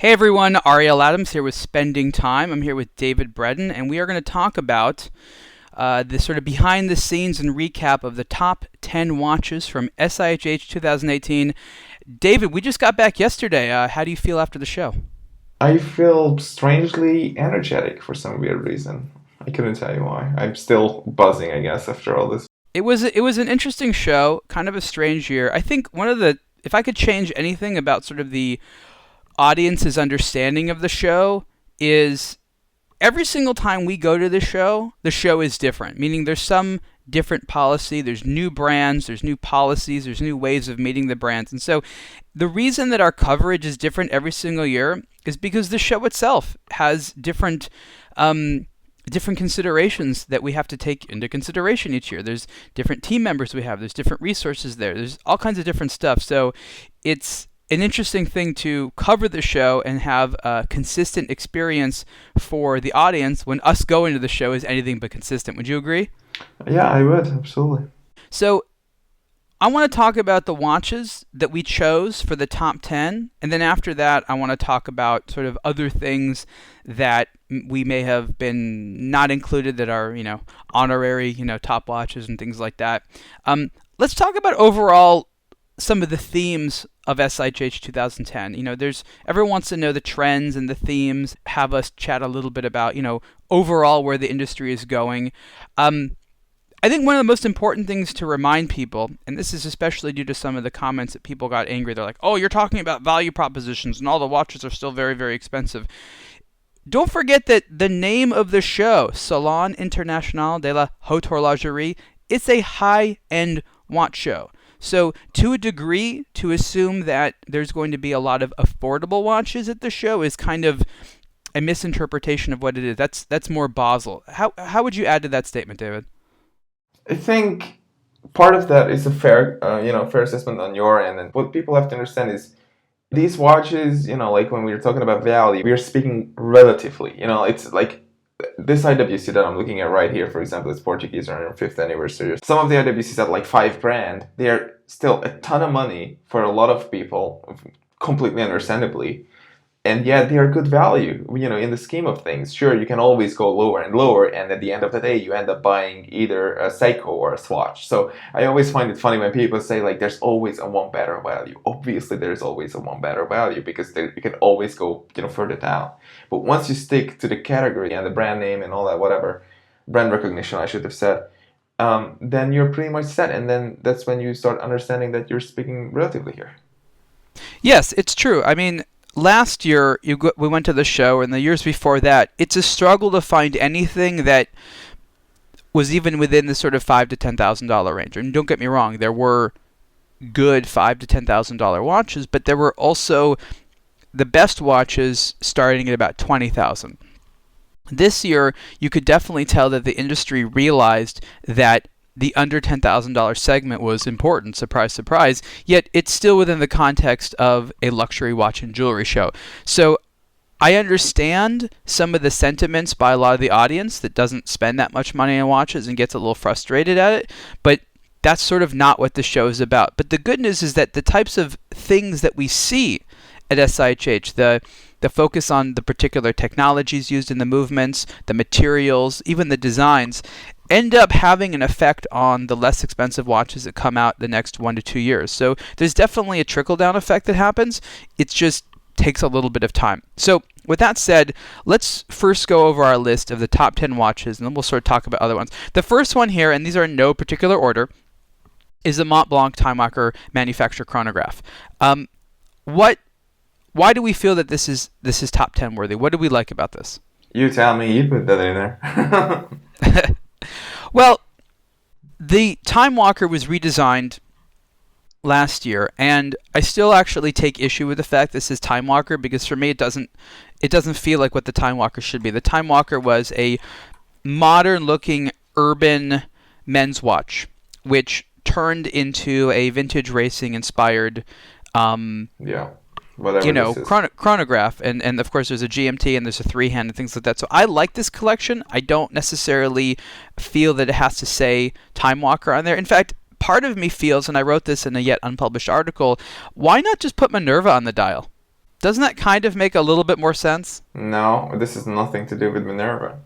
Hey everyone, Ariel Adams here with Spending Time. I'm here with David Breton, and we are going to talk about the sort of behind the scenes and recap of the top 10 watches from SIHH 2018. David, we just got back yesterday. How do you feel after the show? I feel strangely energetic for some weird reason. I couldn't tell you why. I'm still buzzing, I guess, after all this. It was an interesting show, kind of a strange year. I think if I could change anything about sort of the audience's understanding of the show is every single time we go to the show is different, meaning there's some different policy, there's new brands, there's new policies, there's new ways of meeting the brands. And so the reason that our coverage is different every single year is because the show itself has different considerations that we have to take into consideration each year. There's different team members we have, there's different resources there's all kinds of different stuff. So it's an interesting thing to cover the show and have a consistent experience for the audience when us going to the show is anything but consistent. Would you agree? Yeah, I would, absolutely. So I want to talk about the watches that we chose for the top 10, and then after that I want to talk about sort of other things that we may have been not included that are, honorary, top watches and things like that. Let's talk about overall some of the themes of SIHH 2010. Everyone wants to know the trends and the themes, have us chat a little bit about, overall where the industry is going. I think one of the most important things to remind people, and this is especially due to some of the comments that people got angry, they're like, oh, you're talking about value propositions and all the watches are still very, very expensive. Don't forget that the name of the show, Salon International de la Haute Horlogerie, it's a high-end watch show. So to a degree, to assume that there's going to be a lot of affordable watches at the show is kind of a misinterpretation of what it is. That's more Basel. How would you add to that statement, David? I think part of that is a fair assessment on your end. And what people have to understand is these watches, like when we were talking about value, we are speaking relatively. It's like this IWC that I'm looking at right here, for example, is Portuguese Er 5th anniversary. Some of the IWCs at like $5,000, they're still a ton of money for a lot of people, completely understandably. And yet they are good value, in the scheme of things. Sure, you can always go lower and lower, and at the end of the day, you end up buying either a SIHH or a Swatch. So I always find it funny when people say, like, there's always a one better value. Obviously, there's always a one better value because you can always go, further down. But once you stick to the category and the brand name and all that, whatever, brand recognition, I should have said, then you're pretty much set. And then that's when you start understanding that you're speaking relatively here. Yes, it's true. I mean, last year, we went to the show, and the years before that, it's a struggle to find anything that was even within the sort of $5,000 to $10,000 range. And don't get me wrong, there were good $5,000 to $10,000 watches, but there were also the best watches starting at about $20,000. This year, you could definitely tell that the industry realized that the under $10,000 segment was important, surprise, surprise, yet it's still within the context of a luxury watch and jewelry show. So I understand some of the sentiments by a lot of the audience that doesn't spend that much money on watches and gets a little frustrated at it, but that's sort of not what the show is about. But the good news is that the types of things that we see at SIHH, the focus on the particular technologies used in the movements, the materials, even the designs, end up having an effect on the less expensive watches that come out the next 1 to 2 years. So there's definitely a trickle-down effect that happens. It just takes a little bit of time. So with that said, let's first go over our list of the top 10 watches, and then we'll sort of talk about other ones. The first one here, and these are in no particular order, is the Mont Blanc Timewalker manufacturer chronograph. Why do we feel that this is top 10 worthy? What do we like about this? You tell me. You put that in there. Well, the Timewalker was redesigned last year, and I still actually take issue with the fact this is Timewalker because for me it doesn't feel like what the Timewalker should be. The Timewalker was a modern-looking urban men's watch, which turned into a vintage racing-inspired chronograph, and of course there's a GMT and there's a 3-hand and things like that. So I like this collection. I don't necessarily feel that it has to say Timewalker on there. In fact, part of me feels, and I wrote this in a yet unpublished article, why not just put Minerva on the dial? Doesn't that kind of make a little bit more sense? No, this has nothing to do with Minerva.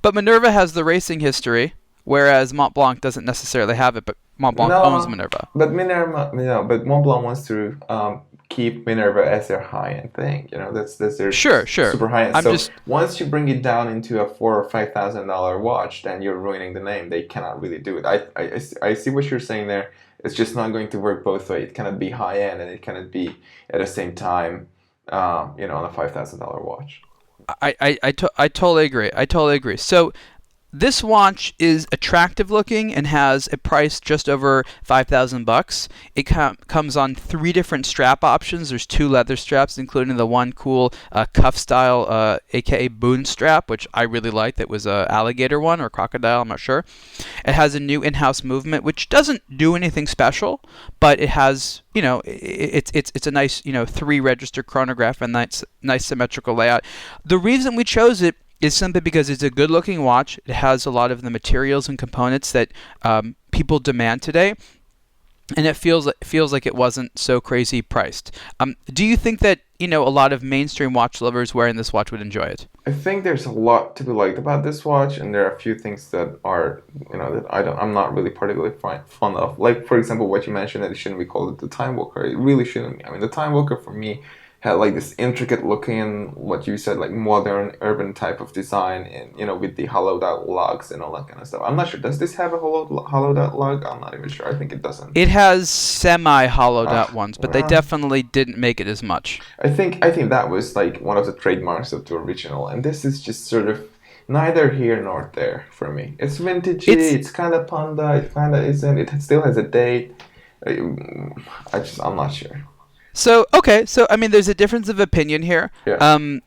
But Minerva has the racing history, whereas Mont Blanc doesn't necessarily have it, but Mont Blanc owns No, Minerva. but Minerva, but Mont Blanc wants to keep Minerva as their high-end thing. That's their Sure. super high-end. I'm So just once you bring it down into a $4,000 or $5,000 watch, then you're ruining the name. They cannot really do it. I see what you're saying there. It's just not going to work both ways. It cannot be high-end and it cannot be at the same time, on a $5,000 watch. I totally agree. I totally agree. So this watch is attractive looking and has a price just over $5,000. It comes on 3 different strap options. There's 2 leather straps, including the one cool cuff style, aka boon strap, which I really like. That was a alligator one or crocodile, I'm not sure. It has a new in-house movement, which doesn't do anything special, but it has, it's a nice, 3-register chronograph and nice symmetrical layout. The reason we chose it is simply because it's a good-looking watch. It has a lot of the materials and components that people demand today, and it feels like it wasn't so crazy priced. Do you think that a lot of mainstream watch lovers wearing this watch would enjoy it? I think there's a lot to be liked about this watch, and there are a few things that are, that I'm not really particularly fond of. Like, for example, what you mentioned, that it shouldn't be called the Timewalker. It really shouldn't be. I mean, the Timewalker for me had like this intricate looking, what you said, like modern urban type of design, and with the hollowed out lugs and all that kind of stuff. I'm not sure. Does this have a hollowed out lug? I'm not even sure. I think it doesn't. It has semi hollowed out ones, but they definitely didn't make it as much. I think that was like one of the trademarks of the original, and this is just sort of neither here nor there for me. It's vintagey. It's kind of panda. It kind of isn't. It still has a date. I'm not sure. So I mean, there's a difference of opinion here. Yeah.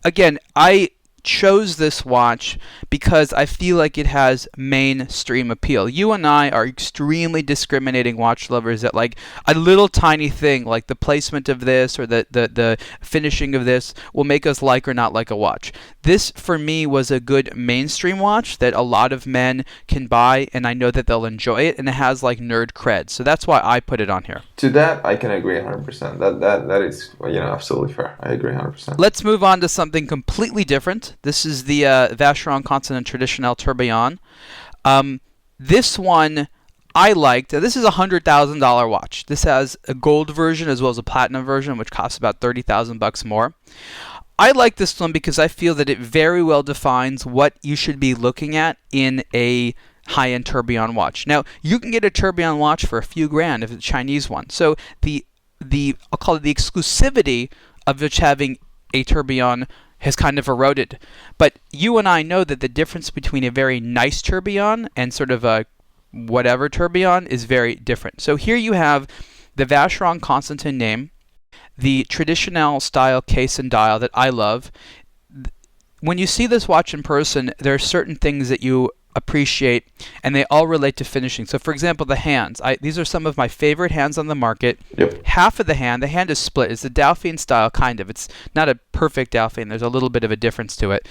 Again, I chose this watch because I feel like it has mainstream appeal. You and I are extremely discriminating watch lovers that like a little tiny thing like the placement of this or the finishing of this will make us like or not like a watch. This for me was a good mainstream watch that a lot of men can buy, and I know that they'll enjoy it, and it has like nerd cred. So that's why I put it on here. To that I can agree 100%. That is absolutely fair. I agree 100%. Let's move on to something completely different. This is the Vacheron Constantin Traditionnel Tourbillon. This one I liked. This is a $100,000 watch. This has a gold version as well as a platinum version, which costs about $30,000 more. I like this one because I feel that it very well defines what you should be looking at in a high-end tourbillon watch. Now, you can get a tourbillon watch for a few grand if it's a Chinese one. So I'll call it the exclusivity of just having a tourbillon has kind of eroded. But you and I know that the difference between a very nice tourbillon and sort of a whatever tourbillon is very different. So here you have the Vacheron Constantin name, the traditional style case and dial that I love. When you see this watch in person, there are certain things that you appreciate, and they all relate to finishing. So for example, the hands. These are some of my favorite hands on the market. Yep. Half of the hand is split. It's the Dauphine style, kind of. It's not a perfect Dauphine. There's a little bit of a difference to it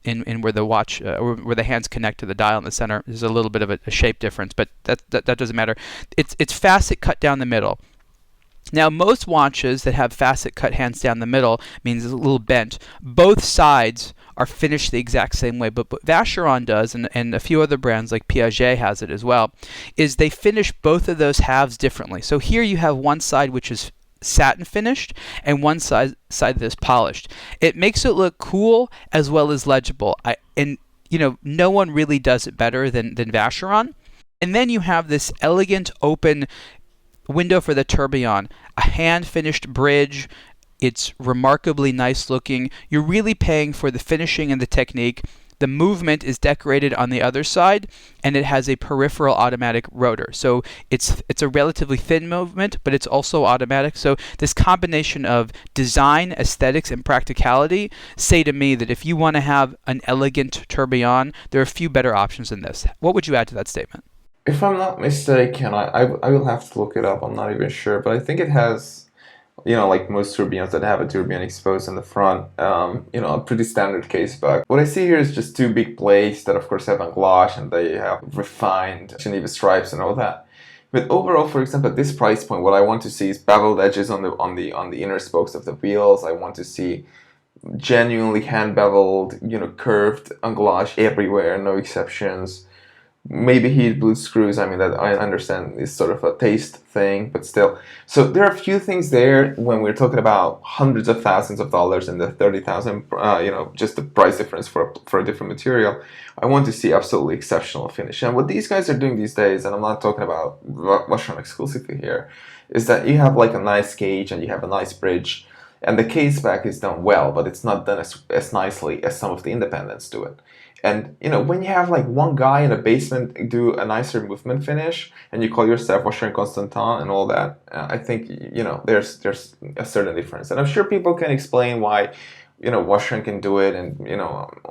in where the watch, where the hands connect to the dial in the center. There's a little bit of a shape difference, but that doesn't matter. It's facet cut down the middle. Now, most watches that have facet cut hands down the middle means it's a little bent. Both sides are finished the exact same way, but what Vacheron does, and a few other brands like Piaget has it as well, is they finish both of those halves differently. So here you have one side which is satin finished and one side that's polished. It makes it look cool as well as legible. No one really does it better than Vacheron. And then you have this elegant open window for the tourbillon, a hand-finished bridge. It's remarkably nice looking. You're really paying for the finishing and the technique. The movement is decorated on the other side, and it has a peripheral automatic rotor. So it's a relatively thin movement, but it's also automatic. So this combination of design, aesthetics, and practicality say to me that if you want to have an elegant tourbillon, there are a few better options than this. What would you add to that statement? If I'm not mistaken, I will have to look it up. I'm not even sure, but I think it has, like most tourbillons that have a tourbillon exposed in the front, a pretty standard case back. What I see here is just 2 big plates that of course have anglage and they have refined Geneva stripes and all that. But overall, for example, at this price point, what I want to see is beveled edges on the inner spokes of the wheels. I want to see genuinely hand beveled, curved anglage everywhere, no exceptions. Maybe heat bleed screws. I mean, that I understand is sort of a taste thing, but still. So there are a few things there when we're talking about hundreds of thousands of dollars and the 30,000, just the price difference for a different material. I want to see absolutely exceptional finish. And what these guys are doing these days, and I'm not talking about Vacheron exclusively here, is that you have like a nice gauge and you have a nice bridge, and the case back is done well, but it's not done as nicely as some of the independents do it. And when you have like one guy in a basement do a nicer movement finish, and you call yourself Vacheron Constantin and all that, I think there's a certain difference. And I'm sure people can explain why Vacheron can do it, and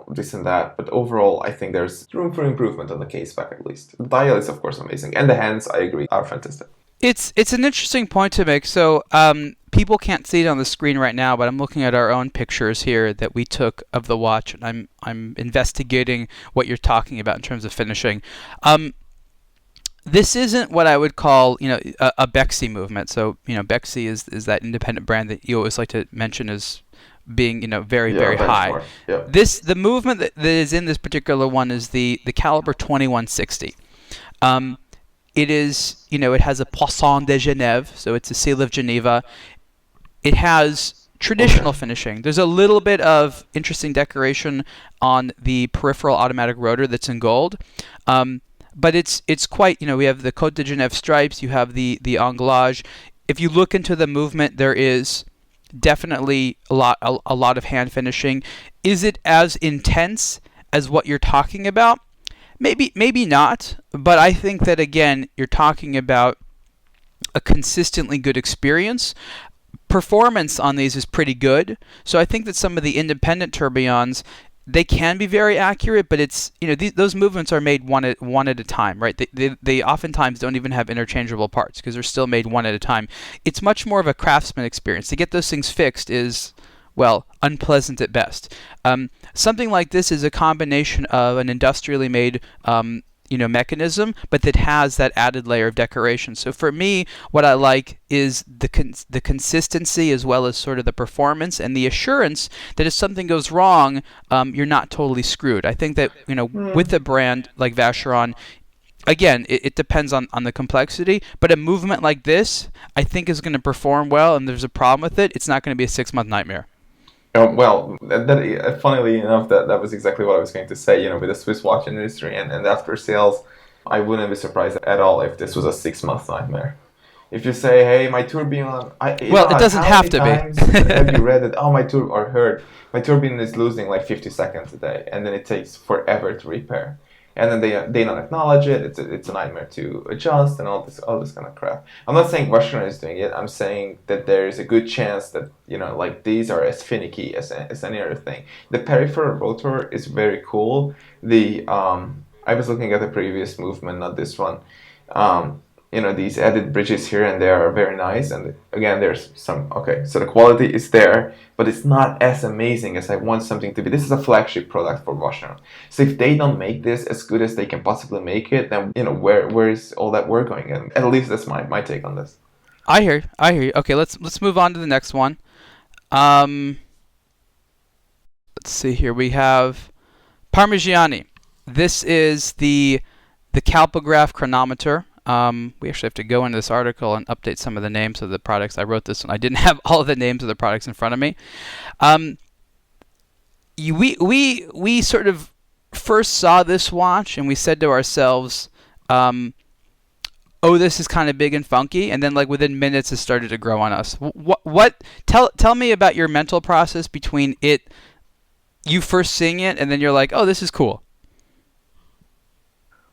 this and that. But overall, I think there's room for improvement on the case back at least. The dial is of course amazing, and the hands, I agree, are fantastic. It's an interesting point to make. So people can't see it on the screen right now, but I'm looking at our own pictures here that we took of the watch, and I'm investigating what you're talking about in terms of finishing. This isn't what I would call a Bexy movement. So Bexy is that independent brand that you always like to mention as being very very high. Yeah. The movement that is in this particular one is the caliber 2160. It is, it has a Poisson de Genève, so it's a seal of Geneva. It has traditional finishing. There's a little bit of interesting decoration on the peripheral automatic rotor that's in gold. But it's quite, we have the Côte de Genève stripes, you have the anglage. If you look into the movement, there is definitely a lot of hand finishing. Is it as intense as what you're talking about? Maybe not, but I think that again, you're talking about a consistently good experience. Performance on these is pretty good, so I think that some of the independent tourbillons, they can be very accurate, but it's those movements are made one at a time, right? They oftentimes don't even have interchangeable parts because they're still made one at a time. It's much more of a craftsman experience. To get those things fixed is, well, unpleasant at best. Something like this is a combination of an industrially made mechanism, but that has that added layer of decoration. So for me, what I like is the consistency as well as sort of the performance and the assurance that if something goes wrong, you're not totally screwed. I think that with a brand like Vacheron, again, it depends on the complexity, but a movement like this, I think, is going to perform well, and there's a problem with it, it's not going to be a 6-month nightmare. Well, funnily enough, that was exactly what I was going to say. With the Swiss watch industry and after sales, I wouldn't be surprised at all if this was a 6-month nightmare. If you say, "Hey, my tourbillon," it doesn't have to be. Have you read it? Oh, or heard my tourbillon is losing like 50 seconds a day, and then it takes forever to repair. And then they don't acknowledge it. It's a nightmare to adjust and all this kind of crap. I'm not saying Vacheron is doing it. I'm saying that there is a good chance that like these are as finicky as any other thing. The peripheral rotor is very cool. I was looking at the previous movement, not this one. These added bridges here and there are very nice, and again, there's some so the quality is there, but it's not as amazing as I want something to be. This is a flagship product for Vacheron, so if they don't make this as good as they can possibly make it, then where is all that work going? And at least that's my take on this. I hear you. Okay, let's move on to the next one. Let's see here. We have Parmigiani. This is the Calpograph chronometer. We actually have to go into this article and update some of the names of the products. I wrote this one. I didn't have all of the names of the products in front of me. We sort of first saw this watch and we said to ourselves, this is kind of big and funky, and then like within minutes it started to grow on us. Tell me about your mental process between you first seeing it and then you're like, oh, this is cool.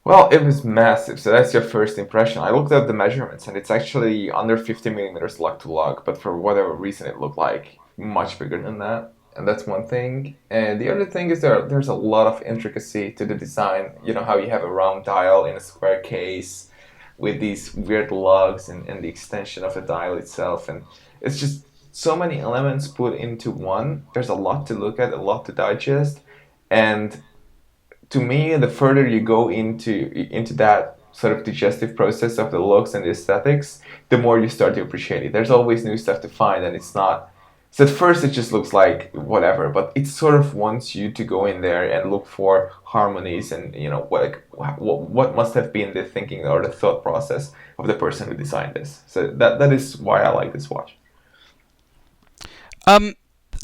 Well, it was massive, so that's your first impression. I looked up the measurements, and it's actually under 50 millimeters lug to lug, but for whatever reason it looked like much bigger than that, and that's one thing. And the other thing is there's a lot of intricacy to the design, how you have a round dial in a square case with these weird lugs and the extension of the dial itself, and it's just so many elements put into one. There's a lot to look at, a lot to digest, and to me, the further you go into that sort of digestive process of the looks and the aesthetics, the more you start to appreciate it. There's always new stuff to find, and it's not. So at first it just looks like whatever, but it sort of wants you to go in there and look for harmonies and what must have been the thinking or the thought process of the person who designed this. So that is why I like this watch.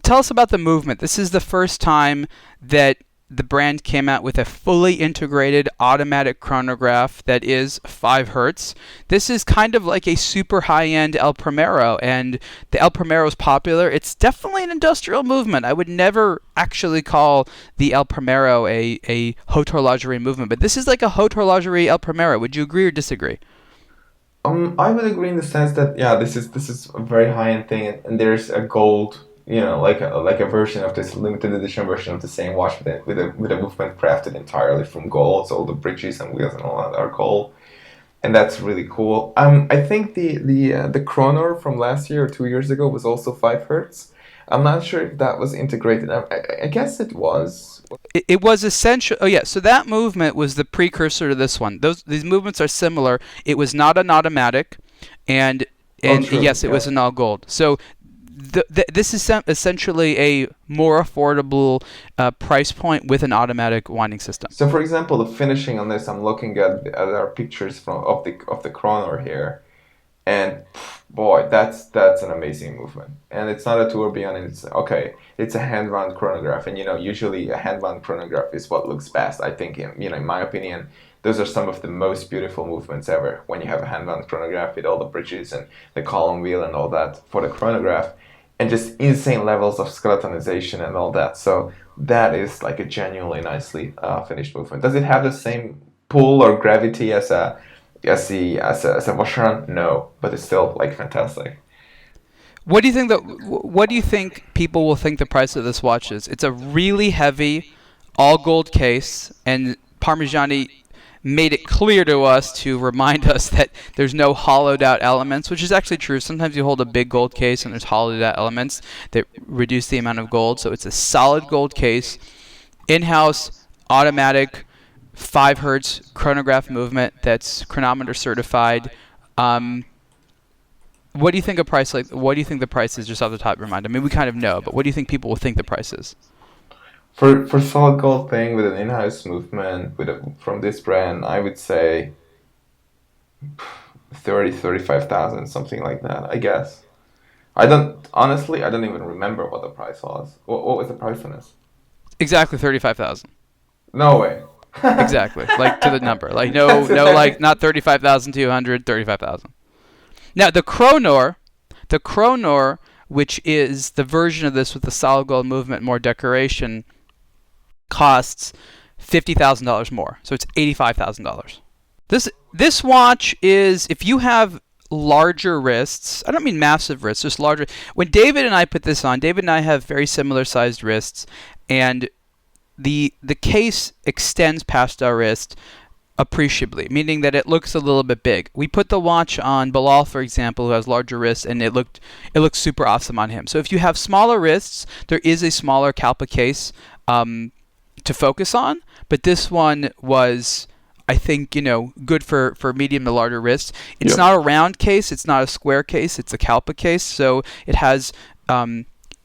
Tell us about the movement. This is the first time that the brand came out with a fully integrated automatic chronograph that is 5 hertz. This is kind of like a super high-end El Primero, and the El Primero is popular. It's definitely an industrial movement. I would never actually call the El Primero a haute horlogerie movement, but this is like a haute horlogerie El Primero. Would you agree or disagree? I would agree in the sense that this is a very high-end thing, and there's a gold, like a version of this limited edition version of the same watch with a movement crafted entirely from gold. So all the bridges and wheels and all that are gold, and that's really cool. I think the Chronor from last year or 2 years ago was also 5 hertz. I'm not sure if that was integrated. I guess it was. It was essential. Oh yeah, so that movement was the precursor to this one. These movements are similar. It was not an automatic, and yes, it was an all gold. So this is essentially a more affordable price point with an automatic winding system. So, for example, the finishing on this, I'm looking at our pictures of the Chronor here, and boy, that's an amazing movement. And it's not a tourbillon. It's a hand-wound chronograph, and usually a hand-wound chronograph is what looks best. I think, in my opinion, those are some of the most beautiful movements ever. When you have a hand-wound chronograph with all the bridges and the column wheel and all that for the chronograph, and just insane levels of skeletonization and all that. So that is like a genuinely nicely finished movement. Does it have the same pull or gravity as a Vacheron? No, but it's still like fantastic. What do you think what do you think people will think the price of this watch is? It's a really heavy, all gold case, and Parmigiani made it clear to us to remind us that there's no hollowed out elements, which is actually true. Sometimes you hold a big gold case and there's hollowed out elements that reduce the amount of gold. So it's a solid gold case, in-house, automatic, 5 hertz chronograph movement that's chronometer certified. What do you think what do you think the price is, just off the top of your mind? I mean, we kind of know, but what do you think people will think the price is? For solid gold thing with an in-house movement from this brand, I would say 35,000, something like that, I guess. I don't even remember what the price was. What was the price on this? Exactly 35,000. No way. Exactly, like to the number. Like no, like not 35,200, 35,000. Now the Chronor, which is the version of this with the solid gold movement, more decoration, costs $50,000 more. So it's $85,000. This watch is, if you have larger wrists, I don't mean massive wrists, just larger. When David and I put this on, David and I have very similar sized wrists, and the case extends past our wrist appreciably, meaning that it looks a little bit big. We put the watch on Bilal, for example, who has larger wrists, and it looked super awesome on him. So if you have smaller wrists, there is a smaller Kalpa case to focus on, but this one was, I think, good for medium to larger wrists. It's not a round case, it's not a square case, it's a Kalpa case, so it has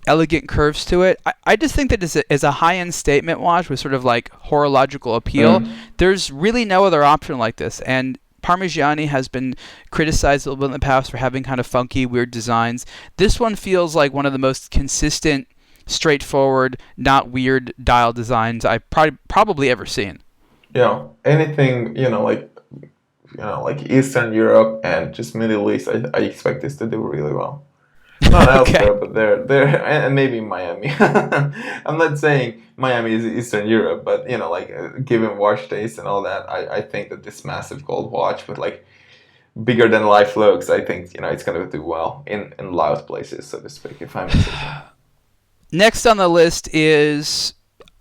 elegant curves to it. I just think that as a high-end statement watch with sort of like horological appeal, there's really no other option like this. And Parmigiani has been criticized a little bit in the past for having kind of funky, weird designs. This one feels like one of the most consistent, straightforward, not weird dial designs I've probably ever seen. Anything, like Eastern Europe and just Middle East, I expect this to do really well. Not elsewhere, but there, and maybe Miami. I'm not saying Miami is Eastern Europe, but given watch taste and all that, I think that this massive gold watch with like bigger than life looks, I think it's gonna do well in loud places, so to speak. If I'm Next on the list is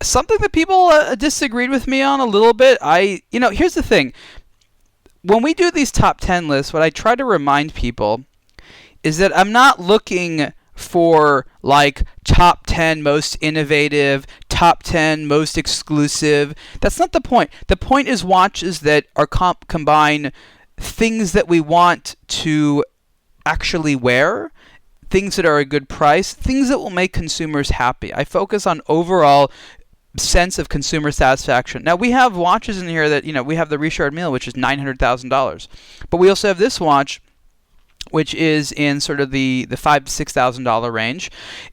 something that people disagreed with me on a little bit. Here's the thing: when we do these top 10 lists, what I try to remind people is that I'm not looking for like top 10 most innovative, top 10, most exclusive. That's not the point. The point is watches that are combine things that we want to actually wear, things that are a good price, things that will make consumers happy. I focus on overall sense of consumer satisfaction. Now, we have watches in here that, we have the Richard Mille, which is $900,000. But we also have this watch, which is in sort of the $5,000 to $6,000 range.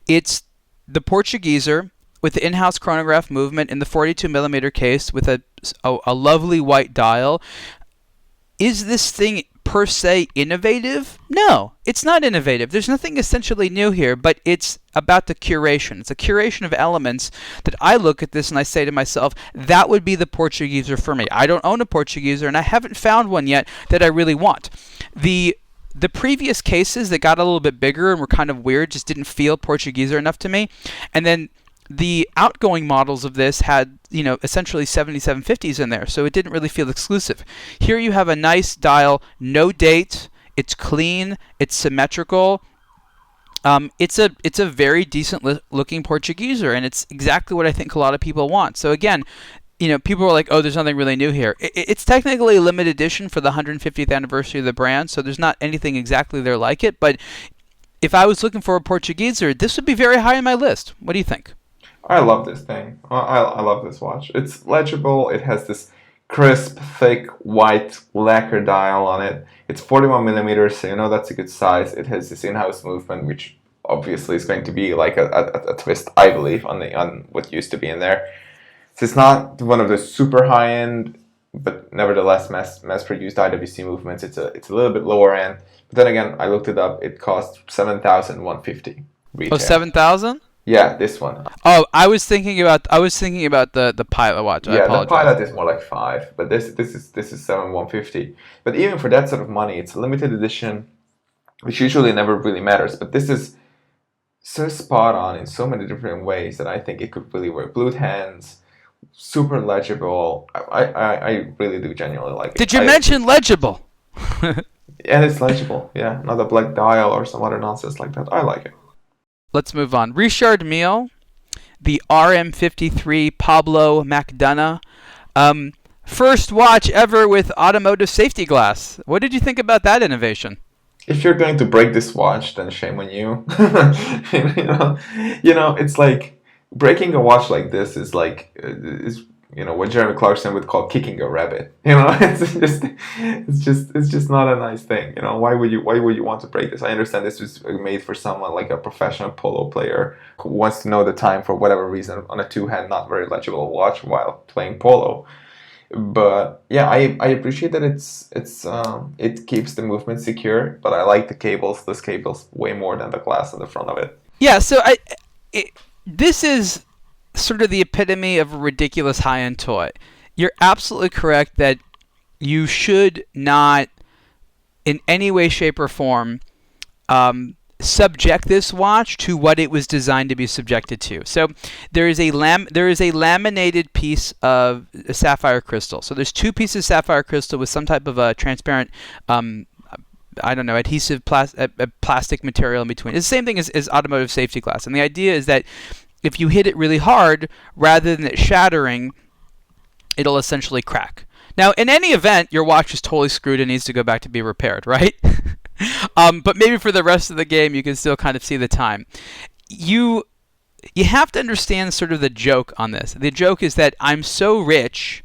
It's the Portuguese Er with the in-house chronograph movement in the 42 millimeter case with a lovely white dial. Is this thing per se innovative? No, it's not innovative. There's nothing essentially new here, but it's about the curation. It's a curation of elements that I look at this and I say to myself, that would be the Portuguese Er for me. I don't own a Portuguese Er, and I haven't found one yet that I really want. The previous cases that got a little bit bigger and were kind of weird just didn't feel Portuguese Er enough to me. And then the outgoing models of this had, essentially 7750s in there, so it didn't really feel exclusive. Here you have a nice dial, no date, it's clean, it's symmetrical. It's a very decent looking Portuguese Er, and it's exactly what I think a lot of people want. So again, people are like, oh, there's nothing really new here. It's technically a limited edition for the 150th anniversary of the brand, so there's not anything exactly there like it. But if I was looking for a Portuguese Er, this would be very high on my list. What do you think? I love this thing. I love this watch. It's legible. It has this crisp, thick, white lacquer dial on it. It's 41 millimeters, so that's a good size. It has this in-house movement, which obviously is going to be like a twist, I believe, on what used to be in there. So it's not one of the super high-end, but nevertheless mass-produced IWC movements. It's a little bit lower end. But then again, I looked it up. It costs $7,150 retail. Oh, 7,000? Yeah, this one. Oh, I was thinking about the Pilot watch. I apologize. The Pilot is more like 5, but this is $7,150. But even for that sort of money, it's a limited edition, which usually never really matters. But this is so spot on in so many different ways that I think it could really work. Blued hands, super legible. I really do genuinely like it. Did you mention legible? And it's legible, yeah. Not a black dial or some other nonsense like that. I like it. Let's move on. Richard Mille, the RM53 Pablo McDonough. First watch ever with automotive safety glass. What did you think about that innovation? If you're going to break this watch, then shame on you. It's like breaking a watch like this is like what Jeremy Clarkson would call kicking a rabbit. It's just not a nice thing. Why would you want to break this? I understand this was made for someone like a professional polo player who wants to know the time for whatever reason on a two-hand, not very legible watch while playing polo. But yeah, I appreciate that it keeps the movement secure, but I like the cables. This cable's way more than the glass on the front of it. Yeah, so this is sort of the epitome of a ridiculous high-end toy. You're absolutely correct that you should not, in any way, shape, or form, subject this watch to what it was designed to be subjected to. So there is a laminated piece of sapphire crystal. So there's two pieces of sapphire crystal with some type of a transparent adhesive plastic material in between. It's the same thing as automotive safety glass. And the idea is that if you hit it really hard, rather than it shattering, it'll essentially crack. Now, in any event, your watch is totally screwed and needs to go back to be repaired, right? But maybe for the rest of the game, you can still kind of see the time. You have to understand sort of the joke on this. The joke is that I'm so rich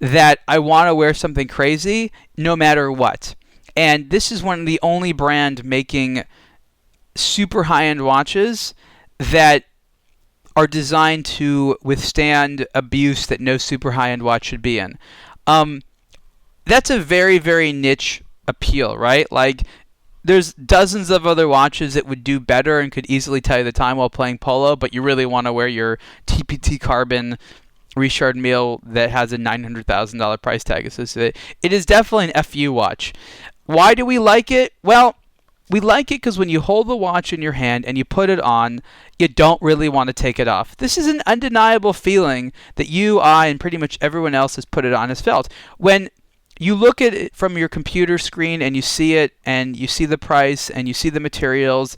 that I want to wear something crazy no matter what. And this is one of the only brand making super high-end watches that are designed to withstand abuse that no super high-end watch should be in. That's a very, very niche appeal, right? Like, there's dozens of other watches that would do better and could easily tell you the time while playing polo, but you really want to wear your TPT Carbon Richard Mille that has a $900,000 price tag associated. It is definitely an FU watch. Why do we like it? Well, we like it because when you hold the watch in your hand and you put it on, you don't really want to take it off. This is an undeniable feeling that you, I, and pretty much everyone else has put it on has felt. When you look at it from your computer screen and you see it and you see the price and you see the materials,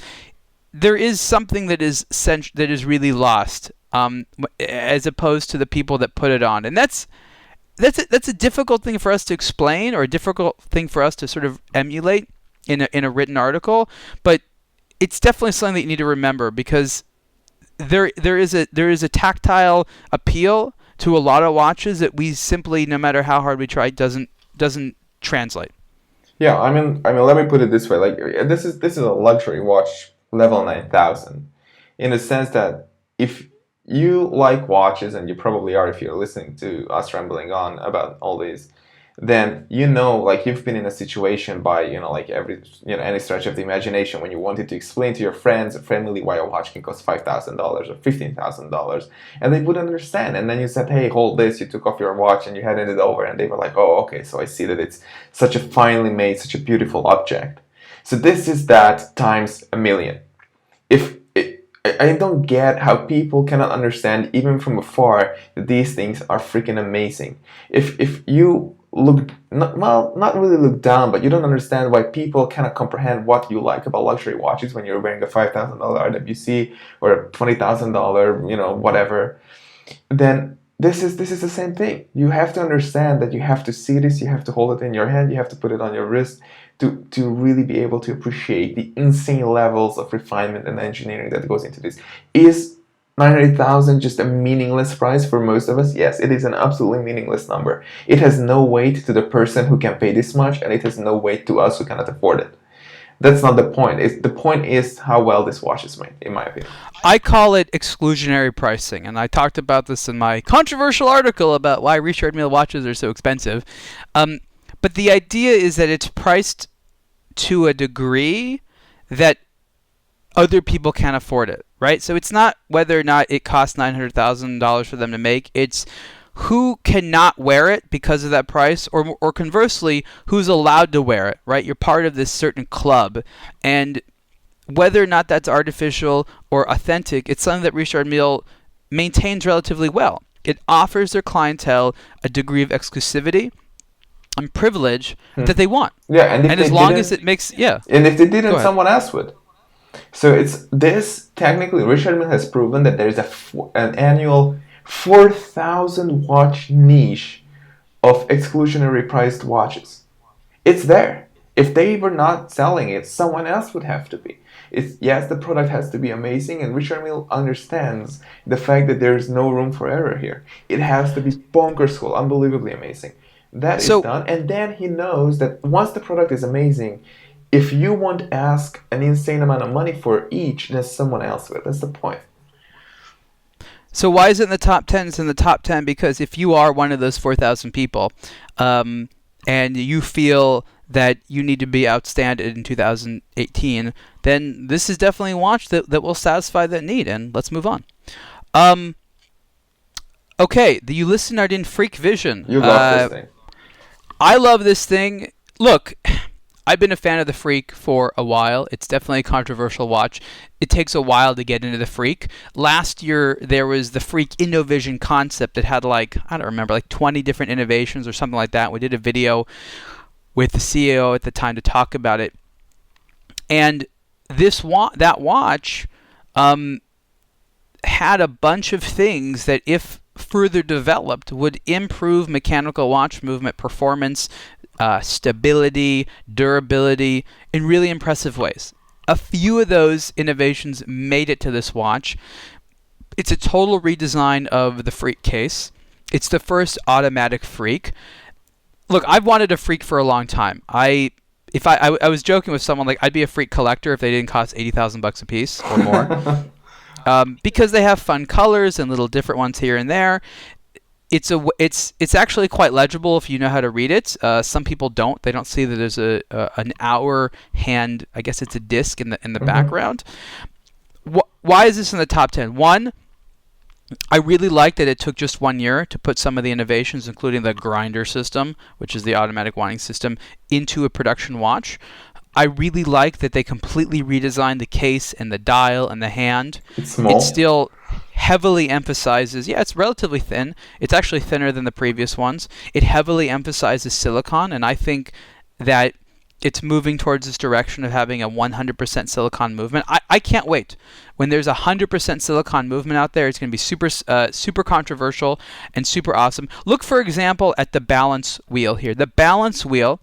there is something that is really lost as opposed to the people that put it on. And that's a difficult thing for us to explain, or a difficult thing for us to sort of emulate in a written article. But it's definitely something that you need to remember, because there is a tactile appeal to a lot of watches that we simply, no matter how hard we try, doesn't translate. Yeah, I mean, let me put it this way: like, this is a luxury watch level 9,000, in the sense that if you like watches, and you probably are if you're listening to us rambling on about all these, then like, you've been in a situation by like any stretch of the imagination when you wanted to explain to your friends or family why a watch can cost $5,000 or $15,000, and they wouldn't understand. And then you said, "Hey, hold this." You took off your watch and you handed it over, and they were like, "Oh, okay, so I see that it's such a finely made, such a beautiful object." So this is that times a million. I don't get how people cannot understand, even from afar, that these things are freaking amazing. If you not really look down, but you don't understand why people cannot comprehend what you like about luxury watches when you're wearing a $5,000 RWC or a $20,000, whatever, then this is the same thing. You have to understand that you have to see this, you have to hold it in your hand, you have to put it on your wrist to really be able to appreciate the insane levels of refinement and engineering that goes into this. Is 900,000 just a meaningless price for most of us? Yes, it is an absolutely meaningless number. It has no weight to the person who can pay this much, and it has no weight to us who cannot afford it. That's not the point. The point is how well this watch is made, in my opinion. I call it exclusionary pricing, and I talked about this in my controversial article about why Richard Mille watches are so expensive. But the idea is that it's priced to a degree that other people can't afford it, right? So it's not whether or not it costs $900,000 for them to make. It's who cannot wear it because of that price, or conversely, who's allowed to wear it, right? You're part of this certain club. And whether or not that's artificial or authentic, it's something that Richard Mille maintains relatively well. It offers their clientele a degree of exclusivity and privilege that they want. Yeah, and as long as it makes, yeah. And if they didn't, someone else would. So it's this, technically, Richard Mille has proven that there is an annual 4,000 watch niche of exclusionary priced watches. It's there. If they were not selling it, someone else would have to be. Yes, the product has to be amazing, and Richard Mille understands the fact that there is no room for error here. It has to be bonkers cool, unbelievably amazing. That is done, and then he knows that once the product is amazing, if you won't ask an insane amount of money for each, then someone else will. That's the point. So why is it in the top 10? It's in the top 10 because if you are one of those 4,000 people, and you feel that you need to be outstanded in 2018, then this is definitely a watch that will satisfy that need. And let's move on. Okay, the Ulysses in Freak Vision. You love this thing. I love this thing. Look, I've been a fan of the Freak for a while. It's definitely a controversial watch. It takes a while to get into the Freak. Last year, there was the Freak Innovision concept that had like 20 different innovations or something like that. We did a video with the CEO at the time to talk about it. And that watch had a bunch of things that, if further developed, would improve mechanical watch movement performance, stability, durability in really impressive ways. A few of those innovations made it to this watch. It's a total redesign of the Freak case. It's the first automatic Freak. Look, I've wanted a Freak for a long time. I was joking with someone, like, I'd be a Freak collector if they didn't cost $80,000 a piece or more. Because they have fun colors and little different ones here and there. It's actually quite legible if you know how to read it. Some people don't. They don't see that there's an hour hand. I guess it's a disc in the background. Why is this in the top 10? One, I really like that it took just 1 year to put some of the innovations, including the grinder system, which is the automatic winding system, into a production watch. I really like that they completely redesigned the case and the dial and the hand. It's small. It still heavily emphasizes, it's relatively thin. It's actually thinner than the previous ones. It heavily emphasizes silicon, and I think that it's moving towards this direction of having a 100% silicon movement. I can't wait. When there's a 100% silicon movement out there, it's going to be super controversial and super awesome. Look, for example, at the balance wheel here. The balance wheel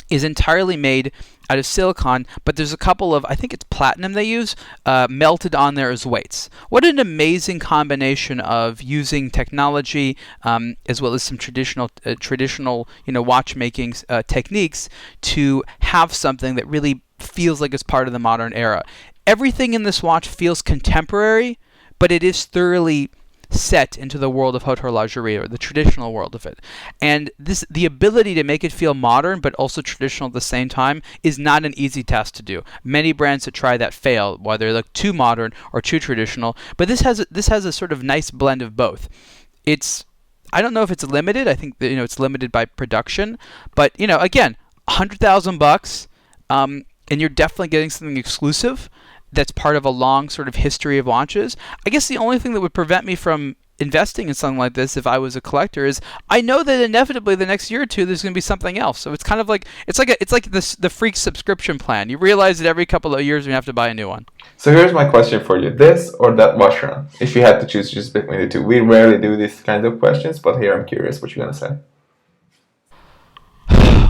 is entirely made out of silicon, but there's a couple of, I think it's platinum they use, melted on there as weights. What an amazing combination of using technology as well as some traditional watchmaking techniques to have something that really feels like it's part of the modern era. Everything in this watch feels contemporary, but it is thoroughly set into the world of haute horlogerie, or the traditional world of it. And the ability to make it feel modern but also traditional at the same time is not an easy task to do. Many brands that try that fail, whether they look too modern or too traditional. But this has a sort of nice blend of both. I don't know if it's limited. I think that, it's limited by production. But again, $100,000, and you're definitely getting something exclusive that's part of a long sort of history of watches. I guess the only thing that would prevent me from investing in something like this if I was a collector is I know that inevitably the next year or two there's going to be something else. So it's kind of like it's like the Freak subscription plan. You realize that every couple of years you have to buy a new one. So here's my question for you: this or that watch run? If you had to choose just between the two, we rarely do these kinds of questions, but here I'm curious what you're gonna say.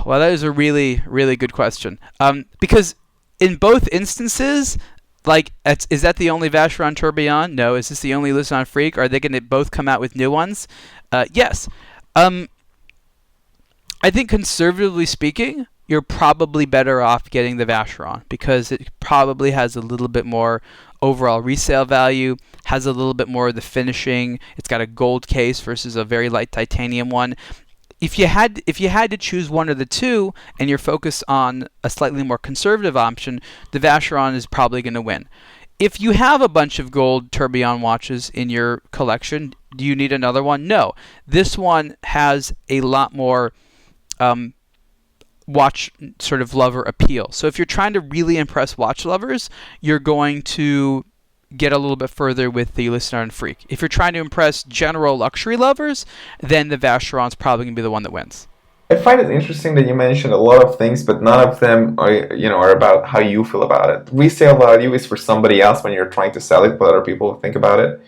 Well, that is a really, really good question. Because in both instances, is that the only Vacheron Tourbillon? No. Is this the only Luzon Freak? Are they going to both come out with new ones? Yes. I think conservatively speaking, you're probably better off getting the Vacheron because it probably has a little bit more overall resale value, has a little bit more of the finishing. It's got a gold case versus a very light titanium one. If you had to choose one of the two and you're focused on a slightly more conservative option, the Vacheron is probably going to win. If you have a bunch of gold tourbillon watches in your collection, do you need another one? No. This one has a lot more watch sort of lover appeal. So if you're trying to really impress watch lovers, you're going to get a little bit further with the Luzon Freak. If you're trying to impress general luxury lovers, then the Vacheron's probably going to be the one that wins. I find it interesting that you mentioned a lot of things, but none of them are about how you feel about it. Resale value is for somebody else when you're trying to sell it, what other people think about it.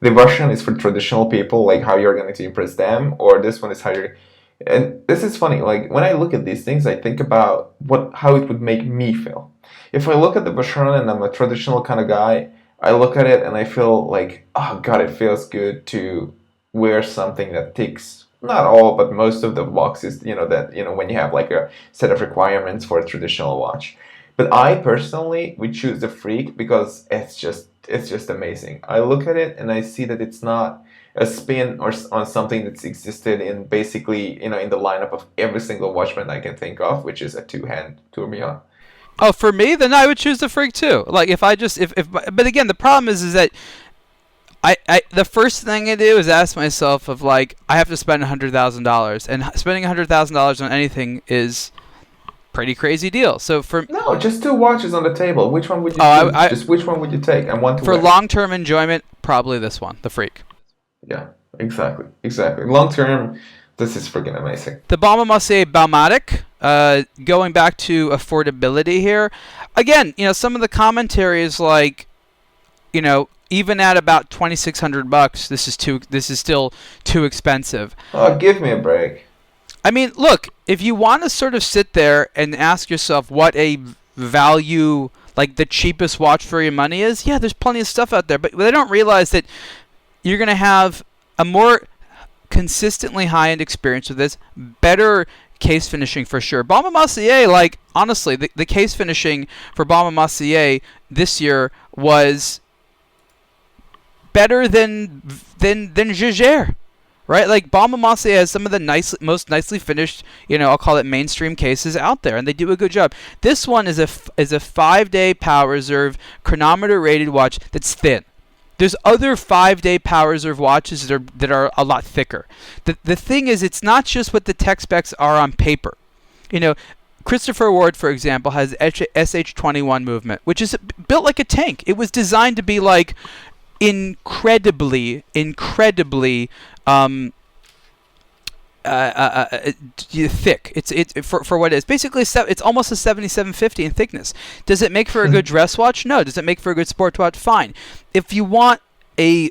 The Russian is for traditional people, like how you're going to impress them, or this one is how you're... And this is funny, like when I look at these things, I think about how it would make me feel. If I look at the Vacheron and I'm a traditional kind of guy, I look at it and I feel like, oh God, it feels good to wear something that ticks, not all, but most of the boxes, when you have like a set of requirements for a traditional watch. But I personally would choose the Freak because it's just amazing. I look at it and I see that it's not a spin or on something that's existed in basically, in the lineup of every single watchman I can think of, which is a two-hand tourbillon. Oh, for me, then I would choose the Freak too. Like but again, the problem is that I the first thing I do is ask myself of like I have to spend $100,000, and spending $100,000 on anything is pretty crazy deal. So no, just two watches on the table. Which one would you choose? Just which one would you take and want to for wear? Long-term enjoyment? Probably this one, the Freak. Yeah, exactly. Long-term, this is freaking amazing. The Baume & Mercier Baumatic. Going back to affordability here, again, some of the commentary is like, even at about $2,600, this is still too expensive. Oh, give me a break. I mean, look, if you want to sort of sit there and ask yourself what a value, like the cheapest watch for your money is, yeah, there's plenty of stuff out there, but they don't realize that you're going to have a more consistently high-end experience with this, better case finishing for sure. Baume & Mercier, like, honestly, the case finishing for Baume & Mercier this year was better than SIHH, right? Like, Baume & Mercier has some of the most nicely finished, I'll call it mainstream cases out there, and they do a good job. This one is a 5-day power reserve chronometer rated watch that's thin. There's other 5-day power reserve watches that are a lot thicker. The thing is, it's not just what the tech specs are on paper. Christopher Ward, for example, has SH21 movement, which is built like a tank. It was designed to be like incredibly thick. It's for what it is. Basically, it's almost a 7750 in thickness. Does it make for a good dress watch? No. Does it make for a good sport watch? Fine. If you want a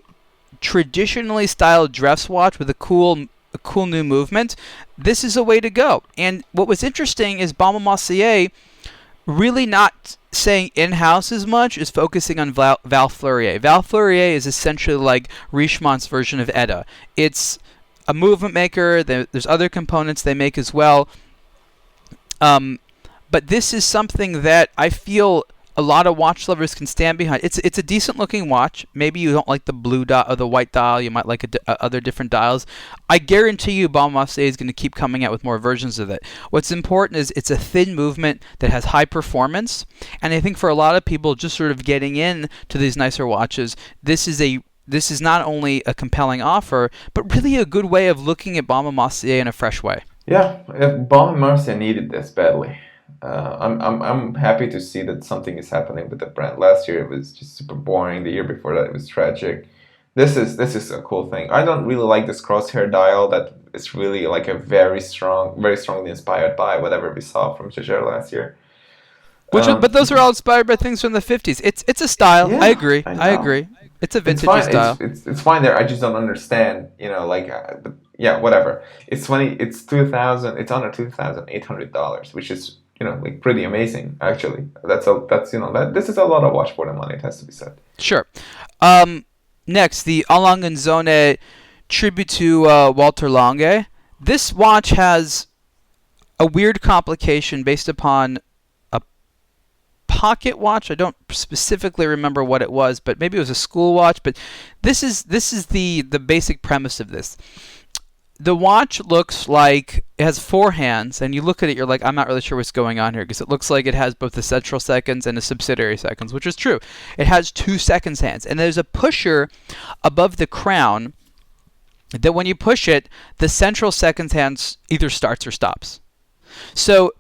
traditionally styled dress watch with a cool new movement, this is a way to go. And what was interesting is Baume & Mercier really not saying in-house as much as focusing on Val Fleurier. Val Fleurier is essentially like Richemont's version of Edda. It's a movement maker. There's other components they make as well. But this is something that I feel a lot of watch lovers can stand behind. It's a decent looking watch. Maybe you don't like the blue dial or the white dial. You might like other different dials. I guarantee you Baume & Mercier is going to keep coming out with more versions of it. What's important is it's a thin movement that has high performance. And I think for a lot of people just sort of getting in to these nicer watches, this is not only a compelling offer, but really a good way of looking at Baume & Mercier in a fresh way. Yeah, Baume & Mercier needed this badly. I'm happy to see that something is happening with the brand. Last year it was just super boring. The year before that it was tragic. This is a cool thing. I don't really like this crosshair dial that is really like a very strongly inspired by whatever we saw from SIHH last year. But those are all inspired by things from the 50s. It's a style. Yeah, I agree. I agree. It's a vintage style. It's fine there. I just don't understand. Yeah, whatever. It's funny. It's $2,000. It's under $2,800, which is like pretty amazing actually. This is a lot of watch for the money. It has to be said. Sure. Next, the A. Lange & Söhne tribute to Walter Lange. This watch has a weird complication based upon a pocket watch. I don't specifically remember what it was, but maybe it was a school watch. But this is the basic premise of this. The watch looks like it has 4 hands, and you look at it, you're like, I'm not really sure what's going on here, because it looks like it has both the central seconds and a subsidiary seconds, which is true. It has 2 seconds hands, and there's a pusher above the crown that when you push it, the central seconds hands either starts or stops. So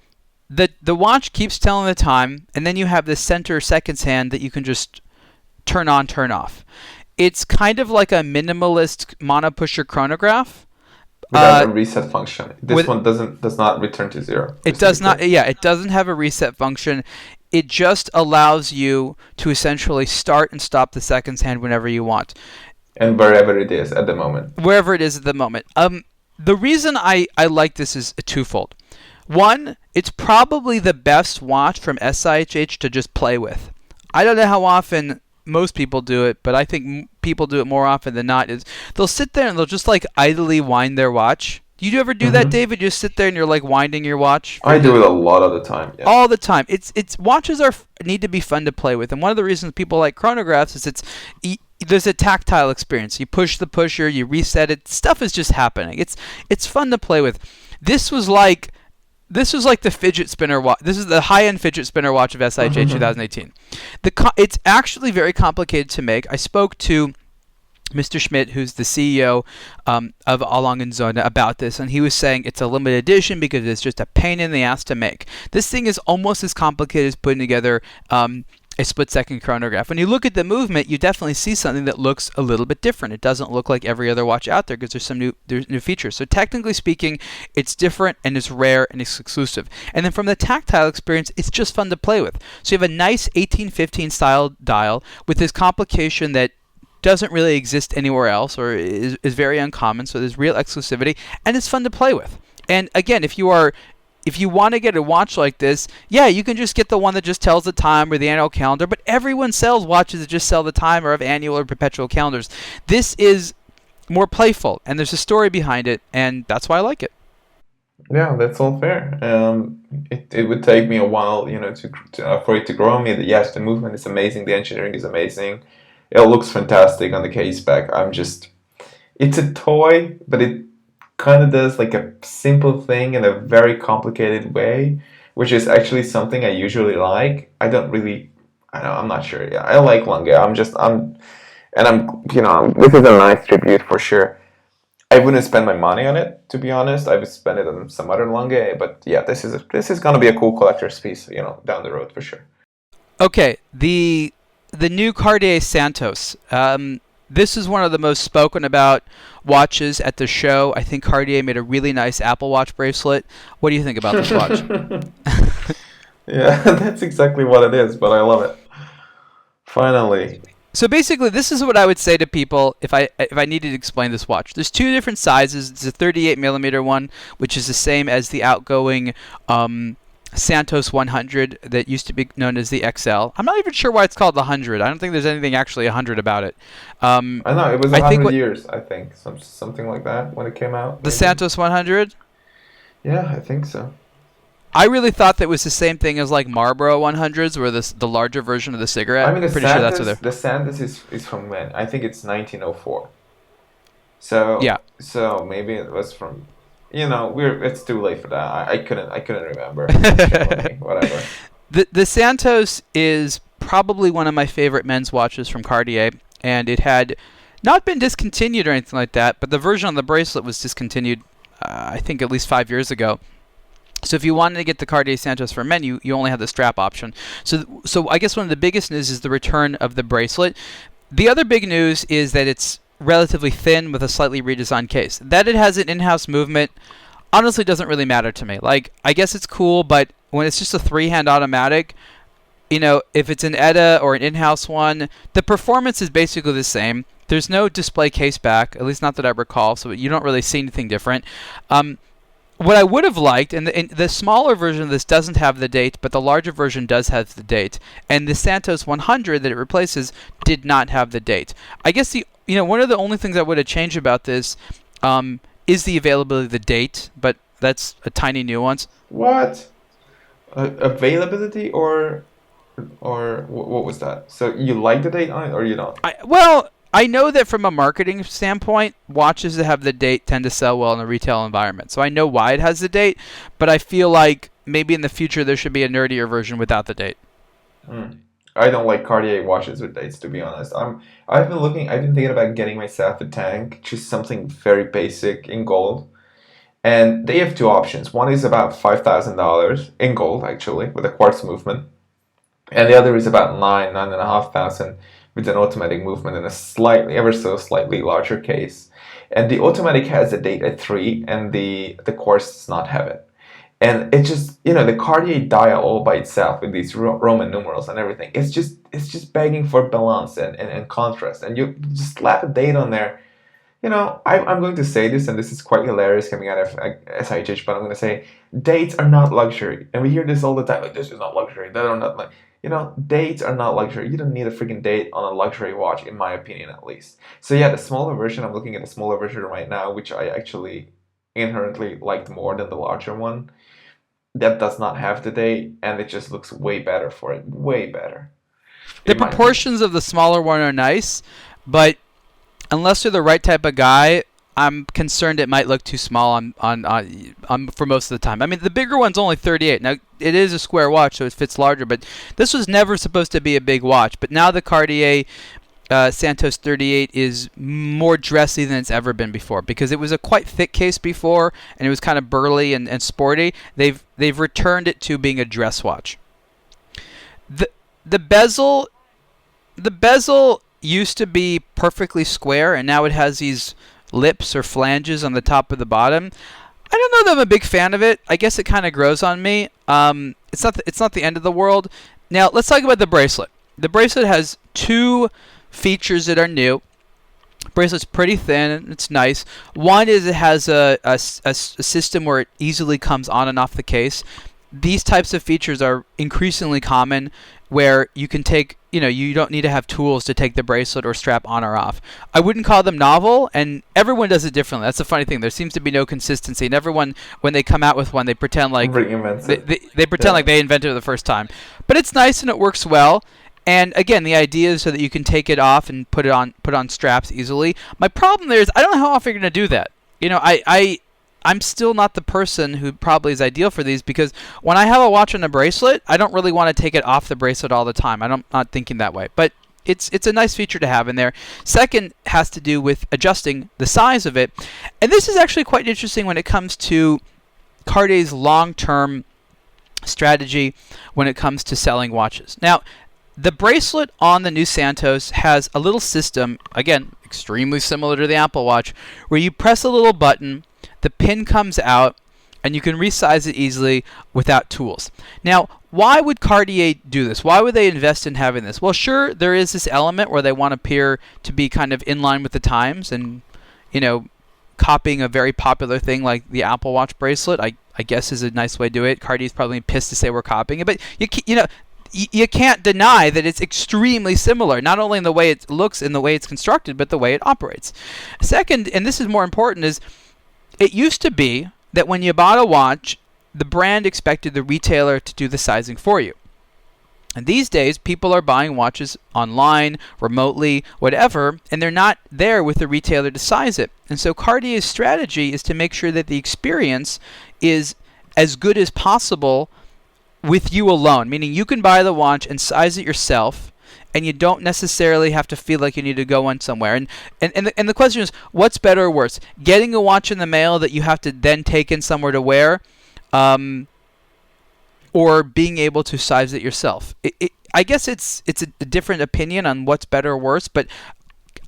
the watch keeps telling the time, and then you have the center seconds hand that you can just turn on, turn off. It's kind of like a minimalist monopusher chronograph. Without a reset function. This one does not return to zero. It does not. Yeah, it doesn't have a reset function. It just allows you to essentially start and stop the seconds hand whenever you want. And wherever it is at the moment. Wherever it is at the moment. The reason I like this is twofold. One, it's probably the best watch from SIHH to just play with. I don't know how often most people do it, but I think people do it more often than not. Is they'll sit there and they'll just like idly wind their watch. Do you ever do that, David? You just sit there and you're like winding your watch? I do it a lot of the time. Yeah. All the time. It's watches need to be fun to play with, and one of the reasons people like chronographs is there's a tactile experience. You push the pusher, you reset it. Stuff is just happening. It's fun to play with. This was like the fidget spinner watch. This is the high-end fidget spinner watch of SIHH 2018. It's actually very complicated to make. I spoke to Mr. Schmidt, who's the CEO of A. Lange & Söhne, about this, and he was saying it's a limited edition because it's just a pain in the ass to make. This thing is almost as complicated as putting together a split-second chronograph. When you look at the movement, you definitely see something that looks a little bit different. It doesn't look like every other watch out there because there's new features. So technically speaking, it's different and it's rare and it's exclusive. And then from the tactile experience, it's just fun to play with. So you have a nice 1815 style dial with this complication that doesn't really exist anywhere else or is very uncommon. So there's real exclusivity and it's fun to play with. And again, if you want to get a watch like this, yeah, you can just get the one that just tells the time or the annual calendar, but everyone sells watches that just sell the time or have annual or perpetual calendars. This is more playful, and there's a story behind it, and that's why I like it. Yeah, that's all fair. It would take me a while, for it to grow on me. Yes, the movement is amazing, the engineering is amazing. It looks fantastic on the case back. It's a toy, but it kind of does like a simple thing in a very complicated way, which is actually something I usually like. I'm not sure. Yeah, I like Lange. This is a nice tribute for sure. I wouldn't spend my money on it, to be honest. I would spend it on some other Lange, but yeah, this is gonna be a cool collector's piece, down the road for sure. Okay, the new Cartier Santos. This is one of the most spoken about watches at the show. I think Cartier made a really nice Apple Watch bracelet. What do you think about this watch? Yeah, that's exactly what it is, but I love it. Finally. So basically, this is what I would say to people if I needed to explain this watch. There's two different sizes. It's a 38 millimeter one, which is the same as the outgoing Santos 100 that used to be known as the XL. I'm not even sure why it's called the 100. I don't think there's anything actually 100 about it. I know it was 100 years. I think something like that when it came out. The Santos 100. Yeah, I think so. I really thought that was the same thing as like Marlboro 100s, where the larger version of the cigarette. I mean, I'm pretty sure that's what they're. The Santos is from when? I think it's 1904. So yeah. So maybe it was from. It's too late for that. I couldn't remember. Whatever. The Santos is probably one of my favorite men's watches from Cartier, and it had not been discontinued or anything like that, but the version on the bracelet was discontinued, I think at least 5 years ago. So if you wanted to get the Cartier Santos for men, you only had the strap option. So I guess one of the biggest news is the return of the bracelet. The other big news is that it's relatively thin with a slightly redesigned case. That it has an in-house movement honestly doesn't really matter to me. Like, I guess it's cool, but when it's just a three-hand automatic, if it's an ETA or an in-house one, the performance is basically the same. There's no display case back, at least not that I recall, so you don't really see anything different. What I would have liked, and the smaller version of this doesn't have the date, but the larger version does have the date. And the Santos 100 that it replaces did not have the date. I guess one of the only things I would have changed about this is the availability of the date, but that's a tiny nuance. What? Availability or what was that? So you like the date on it or you don't? I know that from a marketing standpoint, watches that have the date tend to sell well in a retail environment. So I know why it has the date, but I feel like maybe in the future there should be a nerdier version without the date. I don't like Cartier watches with dates, to be honest. I've been thinking about getting myself a tank, just something very basic in gold. And they have two options. One is about $5,000 in gold, actually, with a quartz movement. And the other is about $9,500 with an automatic movement and a ever so slightly larger case. And the automatic has a date at 3, and the quartz does not have it. And it just, the Cartier dial all by itself with these Roman numerals and everything, it's just begging for balance and contrast. And you just slap a date on there. I'm going to say this, and this is quite hilarious coming out of SIHH, but I'm going to say dates are not luxury. And we hear this all the time, like, this is not luxury. That are not like. Dates are not luxury. You don't need a freaking date on a luxury watch, in my opinion, at least. So yeah, the smaller version, I'm looking at the smaller version right now, which I actually inherently liked more than the larger one. That does not have the date, and it just looks way better for it. Way better. The proportions of the smaller one are nice, but unless you're the right type of guy, I'm concerned it might look too small on for most of the time. I mean, the bigger one's only 38. Now, it is a square watch, so it fits larger, but this was never supposed to be a big watch. But now the Cartier Santos 38 is more dressy than it's ever been before, because it was a quite thick case before, and it was kind of burly and sporty. They've returned it to being a dress watch. The bezel used to be perfectly square, and now it has these lips or flanges on the top of the bottom. I don't know that I'm a big fan of it. I guess it kind of grows on me. It's not the end of the world. Now let's talk about the bracelet. The bracelet has two features that are new. The bracelet's pretty thin and it's nice. One is it has a system where it easily comes on and off the case. These types of features are increasingly common, where you can take, you don't need to have tools to take the bracelet or strap on or off. I wouldn't call them novel, and everyone does it differently. That's the funny thing. There seems to be no consistency, and everyone, when they come out with one, they pretend like they pretend like they invented it the first time. But it's nice and it works well. And again, the idea is so that you can take it off and put on straps easily. My problem there is I don't know how often you're going to do that. I'm still not the person who probably is ideal for these, because when I have a watch on a bracelet, I don't really want to take it off the bracelet all the time. I'm not thinking that way. But it's a nice feature to have in there. Second has to do with adjusting the size of it. And this is actually quite interesting when it comes to Cartier's long-term strategy when it comes to selling watches. Now, The bracelet on the new Santos has a little system, again, extremely similar to the Apple Watch, where you press a little button, the pin comes out, and you can resize it easily without tools. Now, why would Cartier do this? Why would they invest in having this? Well, sure, there is this element where they want to appear to be kind of in line with the times and, copying a very popular thing like the Apple Watch bracelet, I guess is a nice way to do it. Cartier's probably pissed to say we're copying it, but you can't deny that it's extremely similar, not only in the way it looks and the way it's constructed, but the way it operates. Second, and this is more important, is it used to be that when you bought a watch, the brand expected the retailer to do the sizing for you. And these days, people are buying watches online, remotely, whatever, and they're not there with the retailer to size it. And so Cartier's strategy is to make sure that the experience is as good as possible with you alone, meaning you can buy the watch and size it yourself, and you don't necessarily have to feel like you need to go on somewhere. And the question is, what's better or worse? Getting a watch in the mail that you have to then take in somewhere to wear, or being able to size it yourself? I guess it's a different opinion on what's better or worse, but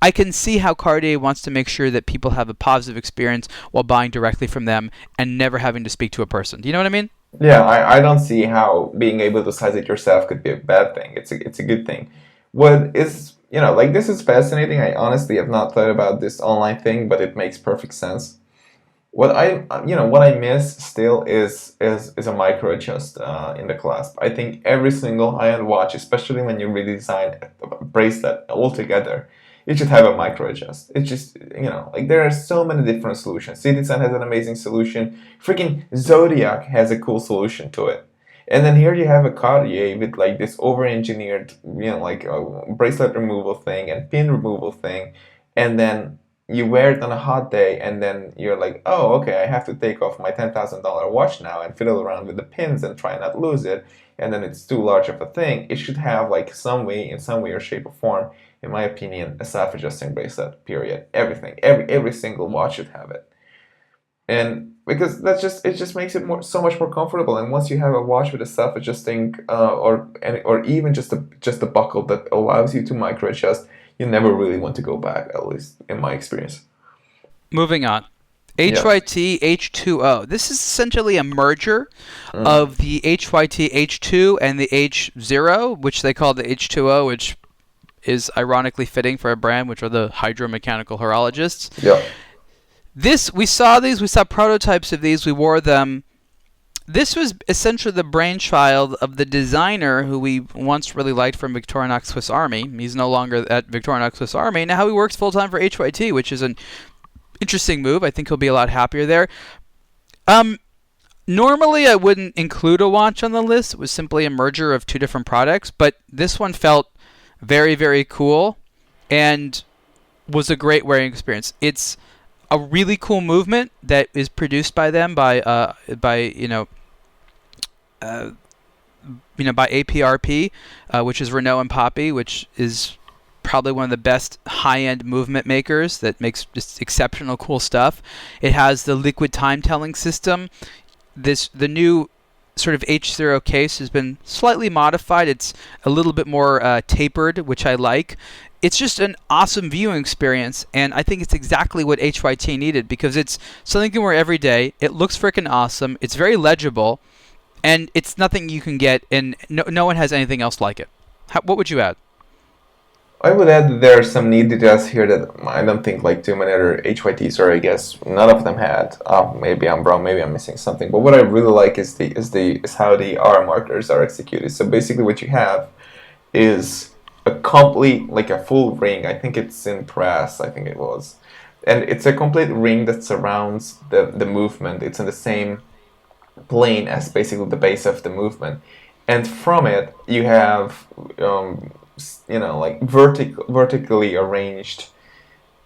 I can see how Cartier wants to make sure that people have a positive experience while buying directly from them and never having to speak to a person. Do you know what I mean? Yeah, I don't see how being able to size it yourself could be a bad thing. It's a good thing. What is, this is fascinating. I honestly have not thought about this online thing, but it makes perfect sense. What I miss still is a micro adjust in the clasp. I think every single high-end watch, especially when you redesign a bracelet altogether, it should have a micro adjust. It's just, there are so many different solutions. Citizen has an amazing solution. Freaking Zodiac has a cool solution to it. And then here you have a Cartier with like this over-engineered, a bracelet removal thing and pin removal thing, and then you wear it on a hot day, and then you're like, oh, okay, I have to take off my $10,000 watch now and fiddle around with the pins and try not lose it, and then it's too large of a thing. It should have in some way or shape or form, in my opinion, a self-adjusting bracelet. Period. Everything, every single watch should have it, and because it just makes it so much more comfortable. And once you have a watch with a self-adjusting or even just a buckle that allows you to micro adjust, you never really want to go back, at least in my experience. Moving on. Hyt H2o. This is essentially a merger of the Hyt H2 and the H0, which they call the H2o, which is ironically fitting for a brand, which are the hydromechanical horologists. Yeah. We saw prototypes of these, we wore them. This was essentially the brainchild of the designer who we once really liked from Victorinox Swiss Army. He's no longer at Victorinox Swiss Army. Now he works full-time for Hyt, which is an interesting move. I think he'll be a lot happier there. Normally I wouldn't include a watch on the list. It was simply a merger of two different products, but this one felt very, very cool and was a great wearing experience. It's a really cool movement that is produced by them by APRP, which is Renault and Poppy, which is probably one of the best high-end movement makers that makes just exceptional cool stuff. It has the liquid time telling system. The new sort of H0 case has been slightly modified. It's a little bit more tapered, which I like. It's just an awesome viewing experience, and I think it's exactly what Hyt needed, because it's something you can wear every day. It looks freaking awesome. It's very legible, and it's nothing you can get, and no one has anything else like it. What would you add? I would add that there are some neat details here that I don't think too many other Hyts, or I guess none of them had. Maybe I'm wrong. Maybe I'm missing something. But what I really like is how the R markers are executed. So basically, what you have is a complete, a full ring. I think it's in brass. I think it was, and it's a complete ring that surrounds the movement. It's in the same plane as basically the base of the movement, and from it you have vertically arranged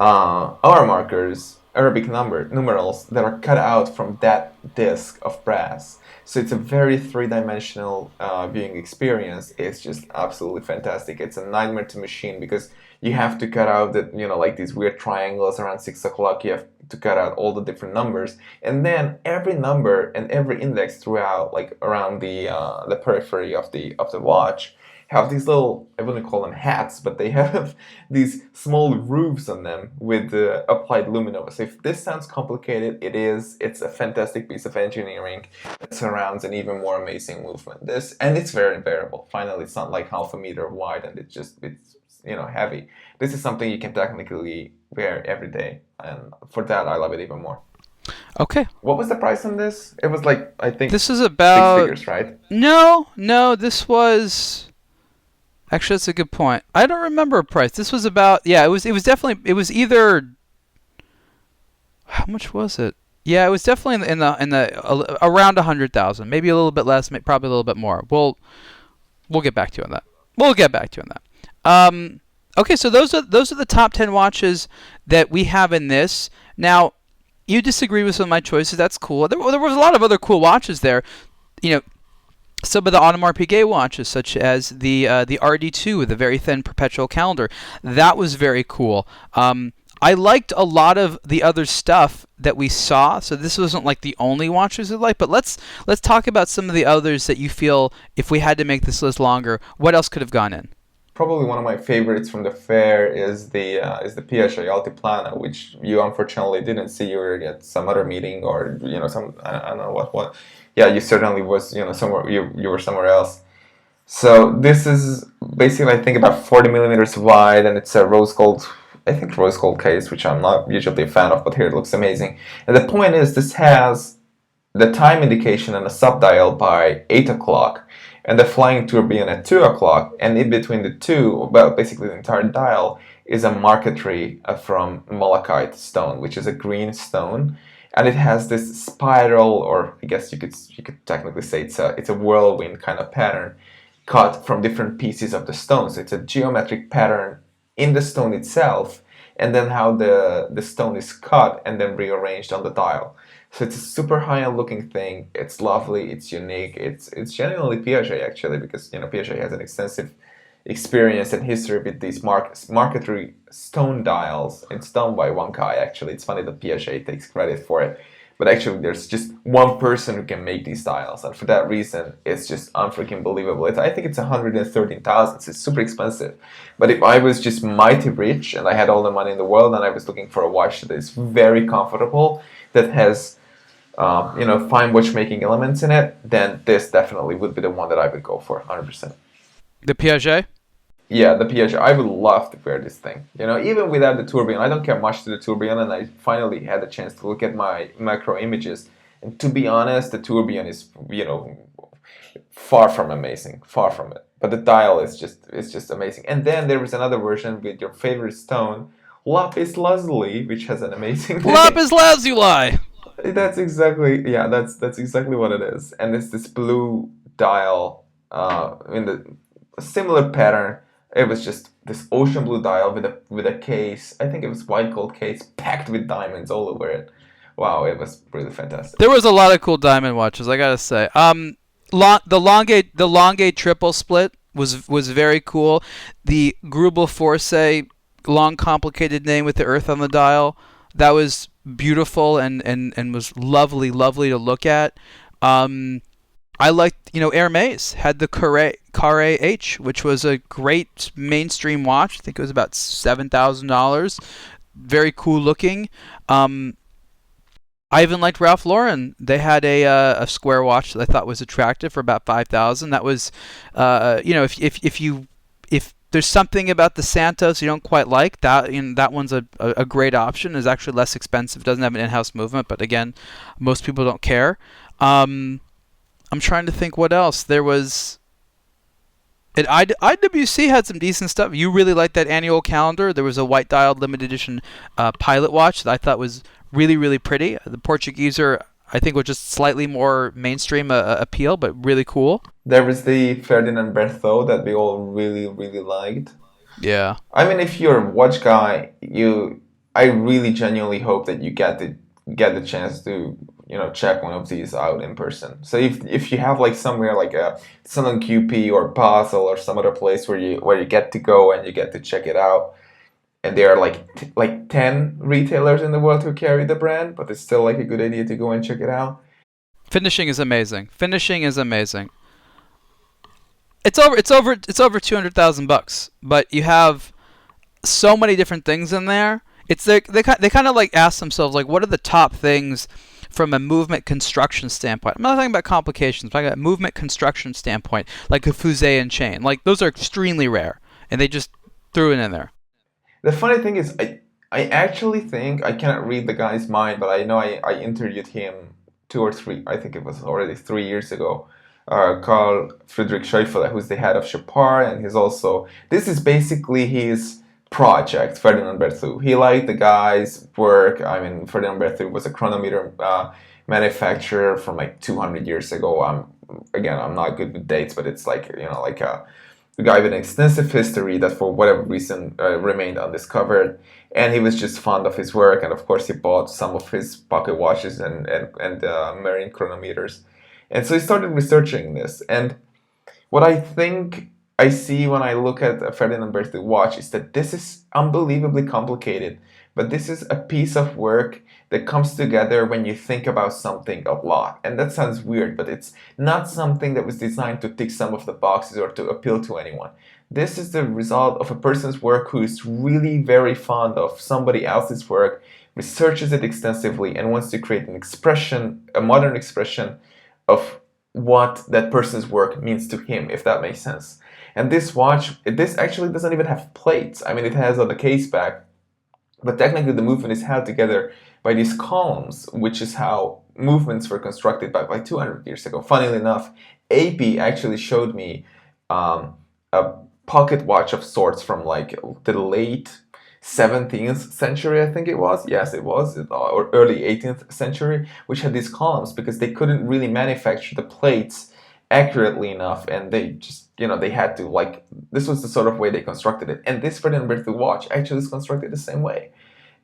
hour markers, Arabic numerals that are cut out from that disc of brass. So it's a very three-dimensional viewing experience. It's just absolutely fantastic. It's a nightmare to machine because you have to cut out these weird triangles around 6 o'clock. You have to cut out all the different numbers, and then every number and every index throughout, around the periphery of the watch, have these little, I wouldn't call them hats, but they have these small roofs on them with applied luminova. So if this sounds complicated, it is. It's a fantastic piece of engineering that surrounds an even more amazing movement. And it's very variable. Finally, it's not like half a meter wide and it's heavy. This is something you can technically wear every day, and for that I love it even more. Okay. What was the price on this? It was like, I think, This is about 6 figures, right? No, this was actually, that's a good point. I don't remember a price. This was about, it was definitely, it was either, how much was it? Yeah, it was definitely in the around 100,000, maybe a little bit less, probably a little bit more. We'll get back to you on that. Okay, so those are the top 10 watches that we have in this. Now, you disagree with some of my choices. That's cool. There was a lot of other cool watches there. Some of the Audemars Piguet watches, such as the RD2 with a very thin perpetual calendar. That was very cool. I liked a lot of the other stuff that we saw, so this wasn't like the only watches I liked, but let's talk about some of the others that you feel, if we had to make this list longer, what else could have gone in? Probably one of my favorites from the fair is the Piaget Altiplano, which you unfortunately didn't see. You were at some other meeting, or some, I don't know what. Yeah, you certainly was somewhere, you were somewhere else. So this is basically, I think, about 40 millimeters wide, and it's a rose gold case, which I'm not usually a fan of, but here it looks amazing. And the point is, this has the time indication and a subdial by 8 o'clock, and the flying tourbillon at 2 o'clock, and in between the two, well, basically the entire dial, is a marquetry from malachite stone, which is a green stone, and it has this spiral, or I guess you could technically say it's a whirlwind kind of pattern, cut from different pieces of the stone. So it's a geometric pattern in the stone itself, and then how the stone is cut and then rearranged on the dial. So it's a super high-end looking thing. It's lovely. It's unique. It's genuinely Piaget, actually, because Piaget has an extensive experience and history with these marquetry stone dials. It's done by one guy, actually. It's funny that Piaget takes credit for it, but actually there's just one person who can make these dials, and for that reason, it's just unfreaking believable. I think it's 113,000. So it's super expensive. But if I was just mighty rich and I had all the money in the world and I was looking for a watch that is very comfortable, that has fine watchmaking elements in it, then this definitely would be the one that I would go for, 100%. The Piaget? Yeah, the Piaget. I would love to wear this thing. Even without the tourbillon, I don't care much to the tourbillon, and I finally had the chance to look at my macro images. And to be honest, the tourbillon is, far from amazing, far from it. But the dial is just amazing. And then there was another version with your favorite stone, lapis lazuli, which has an amazing name. Lapis lazuli. That's exactly what it is. And it's this blue dial in the similar pattern. It was just this ocean blue dial with a case. I think it was white gold case packed with diamonds all over it. Wow, it was really fantastic. There was a lot of cool diamond watches, I gotta say. The Longate triple split was very cool. The Grubel Force, long complicated name with the earth on the dial, that was beautiful and was lovely to look at. I liked, Hermes had the Carré H, which was a great mainstream watch. I think it was about $7,000. Very cool looking. I even liked Ralph Lauren. They had a square watch that I thought was attractive for about $5,000. That was, if there's something about the Santos you don't quite like, that one's a great option. It's actually less expensive. Doesn't have an in-house movement, but again, most people don't care. I'm trying to think what else. There was... IWC had some decent stuff. You really liked that annual calendar. There was a white-dialed limited edition pilot watch that I thought was really, really pretty. The Portuguese Er, I think, was just slightly more mainstream appeal, but really cool. There was the Ferdinand Berthaud that we all really, really liked. Yeah. I mean, if you're a watch guy, I really genuinely hope that you get the chance to check one of these out in person. So if you have like somewhere like a Salon QP or Basel or some other place where you get to go and you get to check it out, and there are like 10 retailers in the world who carry the brand, but it's still like a good idea to go and check it out. Finishing is amazing. It's over $200,000, but you have so many different things in there. It's they kind of like ask themselves like, what are the top things from a movement construction standpoint? I'm not talking about complications. I'm talking about movement construction standpoint, like a fusee and chain. Like those are extremely rare, and they just threw it in there. The funny thing is, I actually think I cannot read the guy's mind, but I know I interviewed him 2 or 3, I think it was already 3 years ago. Carl Friedrich Schäufele, who's the head of Chopard, and he's also, this is basically his project, Ferdinand Berthoud. He liked the guy's work. I mean, Ferdinand Berthoud was a chronometer manufacturer from like 200 years ago. I'm not good with dates, but it's like, like a guy with an extensive history that for whatever reason remained undiscovered. And he was just fond of his work, and of course he bought some of his pocket watches and marine chronometers. And so he started researching this. And what I think I see when I look at a Ferdinand Berthoud watch is that this is unbelievably complicated, but this is a piece of work that comes together when you think about something a lot. And that sounds weird, but it's not something that was designed to tick some of the boxes or to appeal to anyone. This is the result of a person's work who is really very fond of somebody else's work, researches it extensively, and wants to create an expression, a modern expression of what that person's work means to him, if that makes sense. And this watch, this actually doesn't even have plates. I mean, it has on the case back, but technically the movement is held together by these columns, which is how movements were constructed back like 200 years ago. Funnily enough, AP actually showed me a pocket watch of sorts from like the late 17th century, I think it was. Yes, it was, or early 18th century, which had these columns because they couldn't really manufacture the plates accurately enough, and they just, they had to, like, this was the sort of way they constructed it. And this Ferdinand Berthoud watch actually is constructed the same way.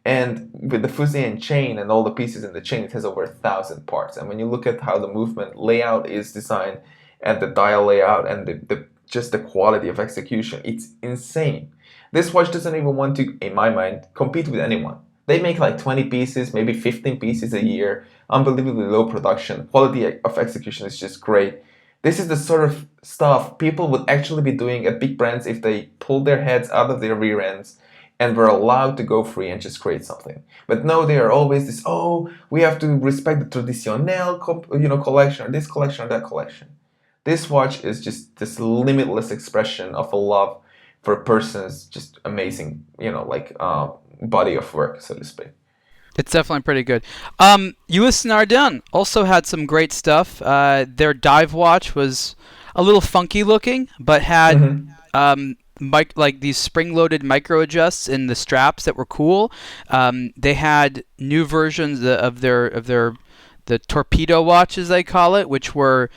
And with the fusee and chain and all the pieces in the chain, it has over 1,000 parts. And when you look at how the movement layout is designed and the dial layout and just the quality of execution, it's insane. This watch doesn't even want to, in my mind, compete with anyone. They make like 20 pieces, maybe 15 pieces a year, unbelievably low production. Quality of execution is just great. This is the sort of stuff people would actually be doing at big brands if they pulled their heads out of their rear ends and were allowed to go free and just create something. But no, they are always this, we have to respect the traditionnel, collection, or this collection or that collection. This watch is just this limitless expression of a love for a person's just amazing, body of work, so to speak. It's definitely pretty good. US and Ardenne also had some great stuff. Their dive watch was a little funky looking, but had like these spring-loaded micro adjusts in the straps that were cool. They had new versions of the Torpedo Watch, as they call it, which were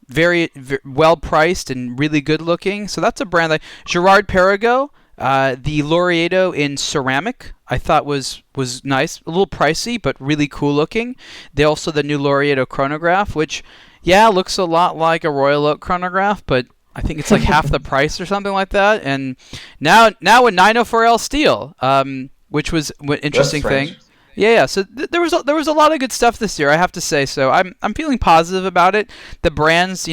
very well priced and really good looking. So that's a brand like Girard Perregaux. The Laureato in ceramic, I thought was nice, a little pricey, but really cool looking. They also the new Laureato chronograph, which looks a lot like a Royal Oak chronograph, but I think it's like half the price or something like that. And now a 904L steel, which was an interesting thing. Yeah. So there was a lot of good stuff this year, I have to say. So I'm feeling positive about it. The brands,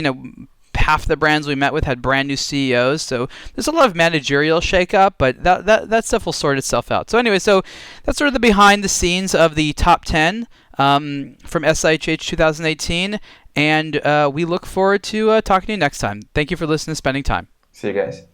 half the brands we met with had brand new CEOs, so there's a lot of managerial shakeup, but that stuff will sort itself out. So anyway, so that's sort of the behind the scenes of the top 10 from SIHH 2018, and we look forward to talking to you next time. Thank you for listening and spending time. See you guys.